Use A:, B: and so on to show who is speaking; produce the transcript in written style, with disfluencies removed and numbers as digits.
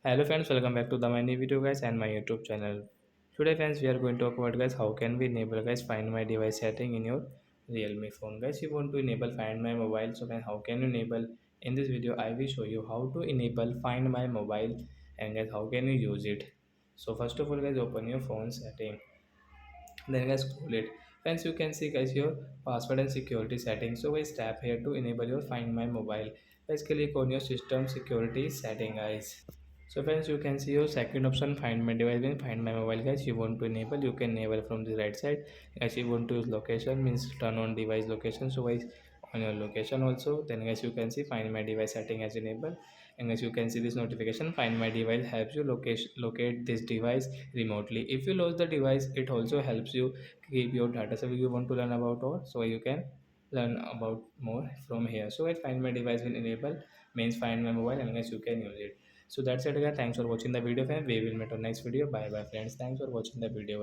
A: Hello friends, welcome back to the my new video guys and my YouTube channel. Today friends we are going to talk about guys how can we enable guys find my device setting in your Realme phone. Guys you want to enable find my mobile, so then how can you enable? In this video I will show you how to enable find my mobile and guys how can you use it. So first of all guys open your phone setting, then guys scroll it. Friends you can see guys your password and security settings. So guys tap here to enable your find my mobile. Guys click on your system security setting guys. So friends, you can see your second option find my device and find my mobile guys. You want to enable, you can enable from the right side. Guys, you want to use location means turn on device location. So guys, on your location also, then guys you can see find my device setting as enabled. And guys you can see this notification find my device helps you locate this device remotely. If you lose the device, it also helps you keep your data. So if you want to learn about all, so you can learn about more from here. So guys find my device will enable means find my mobile and guys you can use it. So that's it guys, thanks for watching the video friends. We will meet on next video. Bye bye friends, thanks for watching the video.